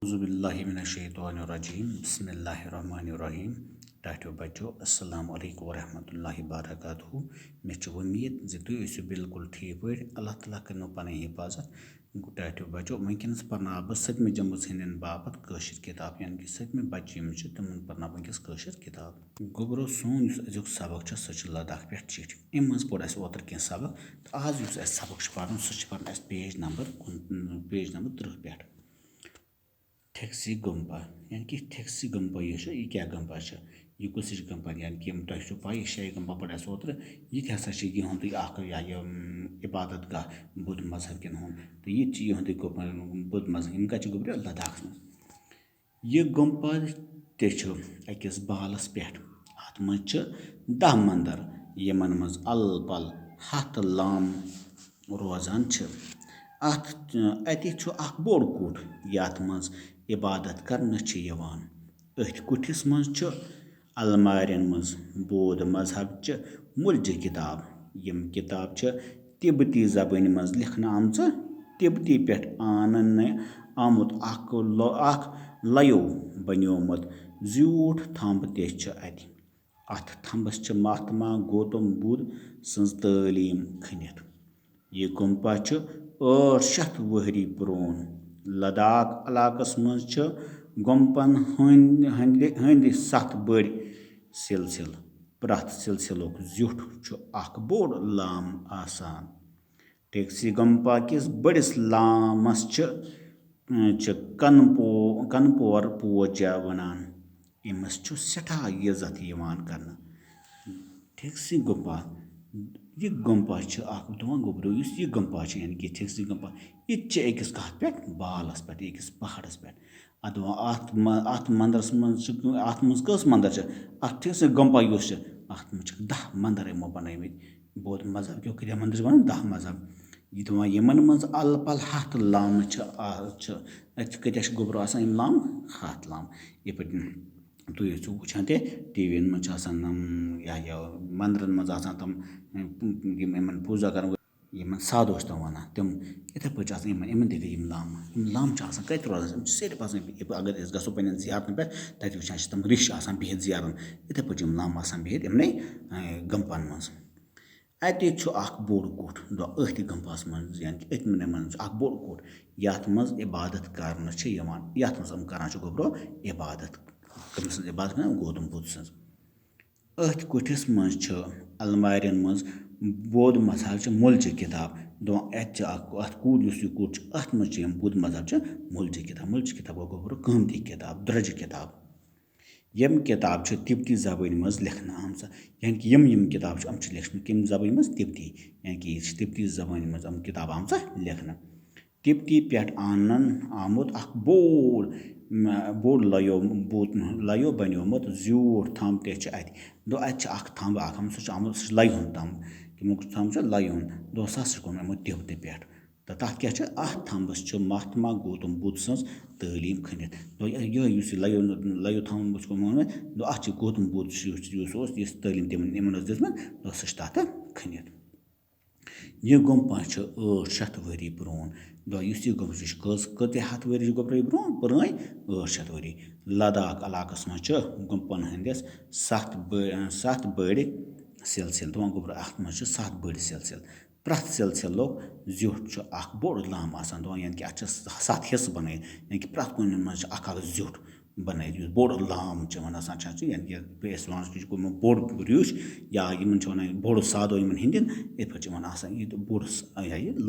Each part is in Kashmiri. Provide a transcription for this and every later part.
अज़ुबिल्लाहिमिनश्शैतानिर्रजीम बिस्मिल्लाहिर्रहमानिर्रहीम टाठियो बच्चो अस्सलाम वालेकुम वरहमतुल्लाहि वबरकातुहू मे उम्मीद तुम यूँ बिल्कुल ठीक पे अल्लाह ताला कर पन हिफाजत टाठियो बच्चो वनकस पर्ना बह 7वीं जमात हंदन बापत कशीर किताब यानी कि 7वीं बच्चे तम पर्ना वनकस कशीर किताब गोबरो सोन अजुक सबक सह लद्दाख पे चिठ अम मज पोर ओतर कह सबक तो आज सबक पढ़न सह पढ़न पेज नंबर 30 पे ठेक्सी गंपा यानी कि ठेक्सी गंपा यह क्या गंपा यह कुछ गंपा यानी कि तुम पा शे गंपा पढ़ ओतर यह हसा यहुंद इबादत गाह बुद्ध मजहब कन तो यह यहुंद बुद्ध मजहब कत गोबर लद्दाख मज यह गंपा तकिस बालस पे अत मज 10 मंदिर यमन मज अल पल हथ लाम रोजान अत बोड़ कुट यथ मज इबादत करने अथ कुठिस मज अलमारियन मज बौद्ध मजहब मुल्ज किताब यम किताब तिब्बती जबान मज लिखना आमच तिब्बती पे आमुत लयो बनियोमुत ज्यूठ थंब अथ थंबस महात्मा गौतम बुद्ध सज तालीम खनित यह गुम्पा 800 वहरी पुरोन लद्दाख इलाकस मज गुम्पन हंद 7 बड़ सिलसिल प्रथ सिलसिलुक ज्युठ बोड़ लाम आसान टेक्सी गंपा किस बड़िस लामस कनपोर पोजा वनान यमस सठा इज्जत कर ठेक्सी गुम्पा यह गुम्पा दपान गोबरो यह गुम्पा यानी कि ठेक्सी गुम्पा यह अकिस कत पे बालस पे अकिस पहाड़स पे अत मंदिरस मज कस मंदिर ठेक्सी गुम्पा अत मज 10 मंदिर यमो बनमित बौद्ध मजहब क्यों कत मंदिर बन 10 मजहब यह यमन मज अल पल हथ लाम कत गोबरो लाम 7 लाम ये तुम वुचान टीवी मज मंदिर मज तम पूजा कर साधु तम वन तम इथे पे इन तक लाम लाम कत रोजान सिर्फ अगर गो पे जियारतन पे तत वुचान तम रिश बिहित जियारन इथे पे लाम बिहित इमन गंपन मज अत बोड़ कुट अथ गंपास मज यानी कि अतमन मज बोड़ कुट यथ मज इबादत कर यथ मज कर गोबरो इबादत इबादत गौतम बुद्ध सज अथ कुठिस मज अलमारियन मज बौद्ध मजहब मुल्ज किताब अत कूट कूट अत मज बुद्ध मजहब मुल्ज किताब गो गोबरो कीमती किताब द्रज किताब यम किताब तिब्बती जबान मज लिखना आम यानी कि यम किताब लिखन कम जबान मज तिब्बती यानी कि तिब्बती जबान मज किताब आम लिखना तिब्बती पे आमुत बोड़ लयो बनियोमुत ज्यूठ थंब अत थंब सह आमुत लय हुंद थंब तमुक थंब लय हुंद सह कोमुत तिब्बती पे तो तथ क्या अथ थंबस महात्मा गौतम बुद्ध सज तालीम खनित यह लयो थंब अत गौतम बुद्ध यस तालीम तमन दिसमत सह तथ खनित यह गुम्पा 800 वरी पुरोन यह गुम्पा कत हथ वरी गोबर पुरान 800 वरी लद्दाख इलाकस मज गुम्पन हंदिस 7 बड़ सिलसिल दपान गोबर अत मज 7 बड़ सिलसिल प्रथ सिलसिलुक ज्युठ बोड़ लाम दपान यानी कि अत 7 हिस्स बन यानी कि प्रथ कुन मज ज्युठ बन बोड़ लाम वन यानी कि बोड़ रिश या इन वन बोड़ सादो इन हिंदन इत पे वन बोड़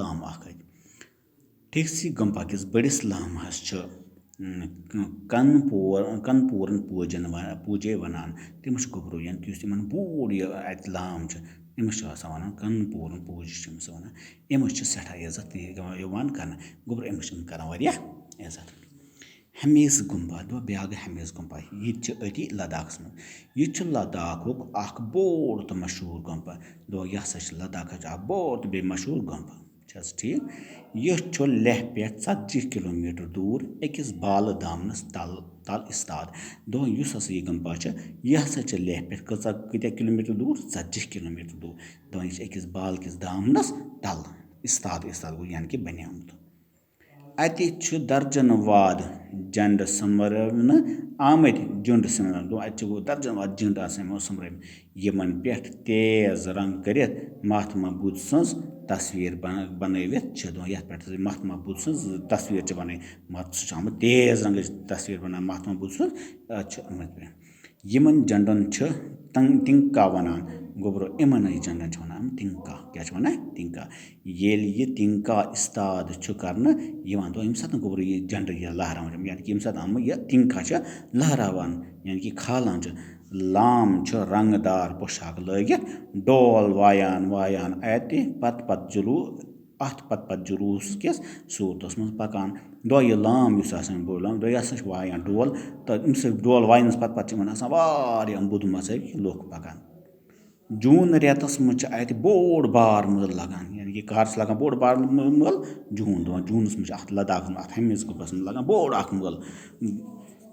लाम ठेक्सी गंपा किस बड़िस लामहस कनपूरन पूजे वनान तमस गोबरो यानी कि इन बोड़ अत लाम अमस वन कनपूरन पूज वन अमस सठा इज्जत कर गोबर अमस कर इज्जत हमेस गुम्पा ब्या हमेस गुम्पा यह अति लद्दाख मज यह लद्दाख बोड़ तो मशहूर गुम्पा यह लद्दाख बोड़ तो मशहूर गुम्पा ठीक यह लेह पे 40 किलोमीटर दूर अकिस बाल दामनस तल इस्ताद यह गुम्पा यह लेह पे कत किलोमीटर दूर 40 किलोमीटर दूर यह अकिस बाल किस दामनस तल इस्ताद गो यानी कि बनियामुत اَتہِ چھُ درجن واد جنڈٕ سومبرنہٕ آمٕتۍ جُنڈ سومبرنہٕ گوٚو اَتہِ چھُ گوٚو درجن واد جنڈ آسان یِمو سومبرٲمٕتۍ یِمن پٮ۪ٹھ تیز رنٛگ کٔرِتھ مہاتما بُدھ سٕنٛز تصویٖر بنٲوِتھ چھِ یَتھ پٮ۪ٹھ مہاتما بُدھ سٕنٛز تصویٖر چھِ بنٲوِتھ سُہ چھُ آمُت تیز رنٛگٕچ تصویٖر بناونہٕ مہاتما بُدھ سُنٛد چھُ یِمن جنڈن چھِ تِنکا وَنان گوٚبرو یِمنٕے جنڈن چھِ وَنان تِنکا کیٛاہ چھِ وَنان تِنکا ییٚلہِ یہِ تِنکا اِستاد چھُ کرنہٕ یِوان دۄہ ییٚمہِ ساتہٕ گوٚبرو یہِ جنڈٕ یہِ لہراوان چھِ یعنی کہِ ییٚمہِ ساتہٕ یہِ تِنکا چھِ لہراوان یعنی کہِ کھالان چھِ لام چھُ رنٛگہٕ دار پوشاک لٲگِتھ ڈول وایان اَتہِ پتہٕ جلوٗس کِس صوٗرتس منٛز پکان دۄہ یہِ لام یُس آسان بوٚڑ لام دۄہ یہِ ہسا چھِ وایان ڈول تہٕ أمۍ سۭتۍ ڈول واینَس پتہٕ چھِ یِمن آسان واریاہ بُدھ مذہبٕکۍ لُکھ پکان جوٗن رٮ۪تس منٛز چھِ اَتہِ بوٚڑ بار مٲلہٕ لگان یعنی کہِ کر چھُ لگان بوٚڑ بار مٲلہٕ جوٗن جوٗنس منٛز چھُ اَتھ لداخس منٛز اَتھ ہمیٖرس گُمبس منٛز لگان بوٚڑ اکھ مٲلہٕ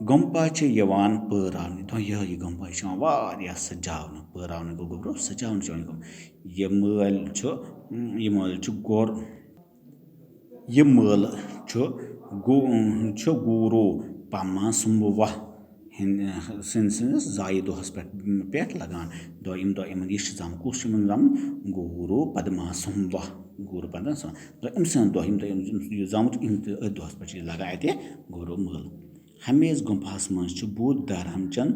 گۄمپا چھِ یِوان پٲراونہٕ دۄہ یہِ گۄمپا چھِ یِوان واریاہ سجاونہٕ پٲراونہٕ گوٚو گوٚبرو سجاونہٕ چھِ یِوان یہِ مٲلۍ چھُ گوٗروٗ پما سُمبوا سٕنٛدِس زایہِ دۄہس پٮ۪ٹھ لگان ییٚمہِ دۄہ یِمن یہِ چھُ زامُت کُس چھُ یِمن زامُت گوٗروٗ پدما سُمبوا أمۍ سُنٛد دۄہ ییٚمہِ دۄہ یہِ زامُت چھُ أتھۍ دۄہس پٮ۪ٹھ چھُ یہِ لگان اَتہِ گوٗروٗ مٲلہٕ ہمیش گُمپاہس منٛز چھُ بُدھ دھرم چٮ۪ن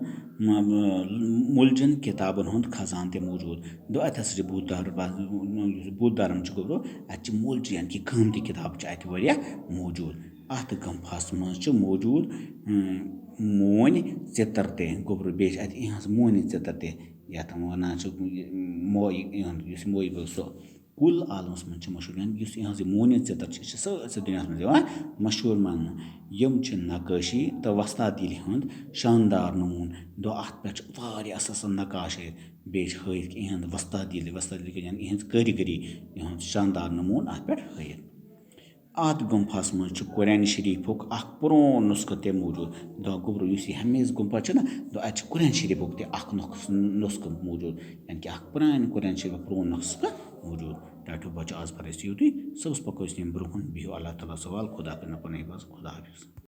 مُلجن کِتابن ہُنٛد خزانہٕ تہِ موٗجوٗد اَتہِ ہسا چھِ بُدھ دھرم چھُ گوٚبرو اَتہِ چھِ مُلچہِ یعنی کہِ قۭمتی کِتابہٕ چھِ اَتہِ واریاہ موٗجوٗد اَتھ گمپاہس منٛز چھِ موٗجوٗد موٗنۍ ژِتر تہِ گوٚبرو بیٚیہِ چھِ اَتہِ یِہٕنٛز موٗنہِ ژِتر تہِ یَتھ وَنان چھِ یِہُنٛد یُس مویی سُہ کُل عالمس منٛز چھِ مشہوٗر یعنی یُس یِہٕنٛز یہِ موٗنہِ ژِتر چھِ یہِ چھِ سٲرسٕے دُنیاہس منٛز یِوان مشہوٗر ماننہٕ یِم چھِ نقٲشی تہٕ وۄستادگیری ہُنٛد شاندار نموٗنہٕ اَتھ پٮ۪ٹھ چھِ واریاہ اَصٕل نقاش ہٲیِتھ بیٚیہِ چھِ ہٲیِتھ کہِ یِہٕنٛز وۄستادگیری یعنی یِہٕنٛز کٲرِگٔری یِہُنٛد شاندار نموٗنہٕ اَتھ پٮ۪ٹھ ہٲیِتھ اَتھ گُمپھاہس منٛز چھُ قرآنہِ شریٖفُک اکھ پرٛون نُسخہٕ تہِ موٗجوٗد گوٚبرو یُس یہِ ہمیش گُمپا چھُنہ اَتہِ چھُ قرآنہِ شریٖفُک تہِ اکھ نُسخہٕ موٗجوٗد یعنی کہِ اکھ قرآنہِ شریٖفُک پرٛون نُسخہٕ موٗجوٗد ٹاٹو بچہٕ آز پر أسۍ یِتُے صُبحس پَکو أسۍ ییٚمہِ برٛونٛہہ کُن بِہِو اللہ تعالیٰ سوال خۄدا کٔرِنۍ پَنٕنۍ حِفاظت خۄدا حافِظ